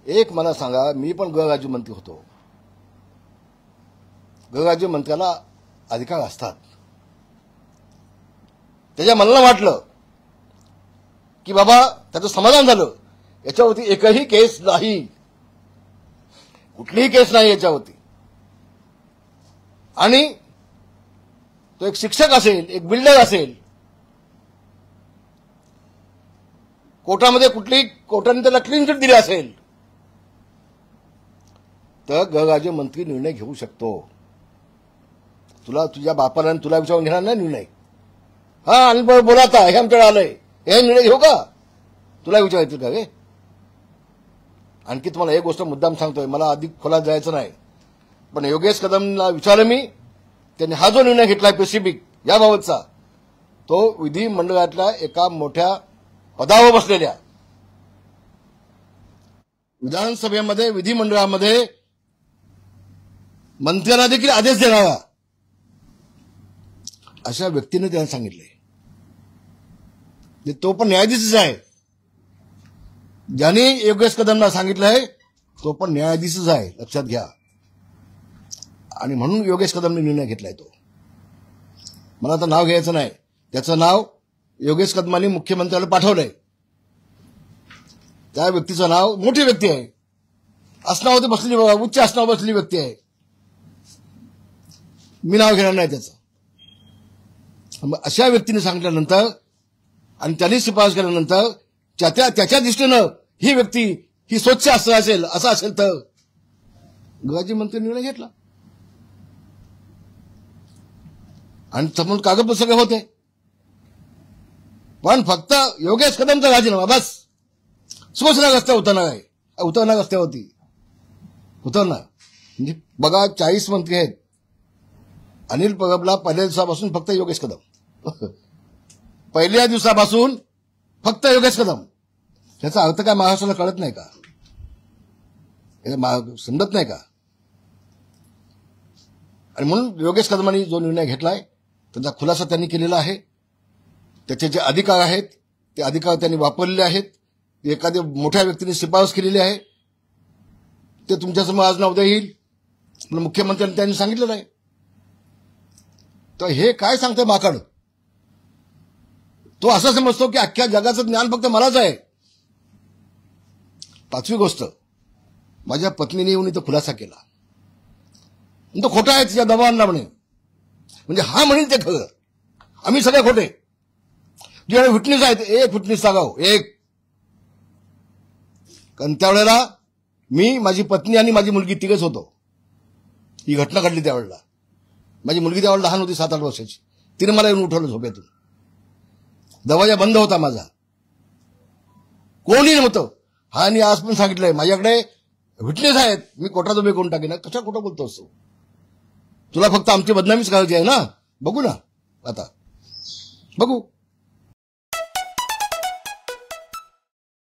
एक मला सांगा, मी पण गृहराज्यमंत्री होतो. गृहराज्यमंत्र्याला अधिकार असतात. त्याच्या मनाला वाटलं की बाबा त्याचं समाधान झालं, याच्यावरती एकही केस नाही, कुठलीही केस नाही याच्यावरती, आणि तो एक शिक्षक असेल, एक बिल्डर असेल, कोर्टाने त्याला क्लीन चिट दिली असेल, तर गृहराज्यमंत्री निर्णय घेऊ शकतो. तुझ्या बापाला तुला विचारून घेणार नाही निर्णय. हा आणि बोलाता हे आमच्याकडे आलंय, हे निर्णय घेऊ का, तुला विचारायचं का रे? आणखी तुम्हाला एक गोष्ट मुद्दाम सांगतोय, मला अधिक खोलात जायचं नाही, पण योगेश कदमला विचारलं मी, त्यांनी हा जो निर्णय घेतलाय पेसिफिक याबाबतचा, तो विधिमंडळातल्या एका मोठ्या पदावर बसलेल्या, विधानसभेमध्ये विधिमंडळामध्ये मंत्र्यांना देखील आदेश देणारा अशा व्यक्तीने त्यांना सांगितले. तो पण न्यायाधीशच आहे. ज्याने योगेश कदमला सांगितलंय तो पण न्यायाधीशच आहे, लक्षात घ्या. आणि म्हणून योगेश कदमने निर्णय घेतलाय. तो मला आता नाव घ्यायचं नाही, त्याचं नाव योगेश कदमांनी मुख्यमंत्र्याला पाठवलंय. त्या व्यक्तीचं नाव, मोठी व्यक्ती आहे, आसनावरती बसलेली, उच्च आसनावर बसलेली व्यक्ती आहे, मी नाव घेणार नाही त्याचं. मग अशा व्यक्तीने सांगितल्यानंतर आणि त्यांनी शिफारस केल्यानंतर त्याच्या दृष्टीनं ही व्यक्ती ही स्वच्छ असेल, असं असेल तर गृहराज्यमंत्री निर्णय घेतला आणि समोर कागदपत्र सगळे होते. पण फक्त योगेश कदमचा राजीनामा बस. शिवसेना रस्त्यावर उतरणार रस्त्यावरती उतरणार. म्हणजे बघा, 40 मंत्री आहेत. अनिल परबला पहिल्या दिवसापासून फक्त योगेश कदम, पहिल्या दिवसापासून फक्त योगेश कदम. त्याचा अर्थ काय महाराष्ट्राला कळत नाही का? समजत नाही का? आणि म्हणून योगेश कदमांनी जो निर्णय घेतलाय त्याचा खुलासा त्यांनी केलेला आहे. त्याचे जे अधिकार आहेत ते अधिकार त्यांनी वापरलेले आहेत. एखाद्या मोठ्या व्यक्तीने शिफारस केलेली आहे, ते तुमच्यासमोर आज ना उद्या येईल. मुख्यमंत्र्यांनी त्यांनी सांगितलेलं आहे. तर हे काय सांगतोय माकड? तो असं समजतो की अख्ख्या जगाचं ज्ञान फक्त मलाच आहे. पाचवी गोष्ट, माझ्या पत्नीने येऊन इथं खुलासा केला. तो खोटा आहे, तिच्या दबावांना म्हणे. म्हणजे हा म्हणेल ते खरं, आम्ही सगळे खोटे. जे विटनेस आहेत, एक विटनेस सांगाव, एक. कारण त्यावेळेला मी, माझी पत्नी आणि माझी मुलगी तिघच होतो. ही घटना घडली त्यावेळेला. माझी मुलगी त्यावेळेला लहान होती, 7-8 वर्षाची. तिने मला येऊन उठवलं झोपेतून. दरवाजा बंद होता माझा, कोणी नव्हतं. हा आणि आज पण सांगितलंय माझ्याकडे विटनेस आहेत, मी कोर्टात उभे करून टाकेन. कशा खोटं बोलतो असतो? तुला फक्त आमची बदनामीच करायची आहे ना? बघू ना आता, बघू.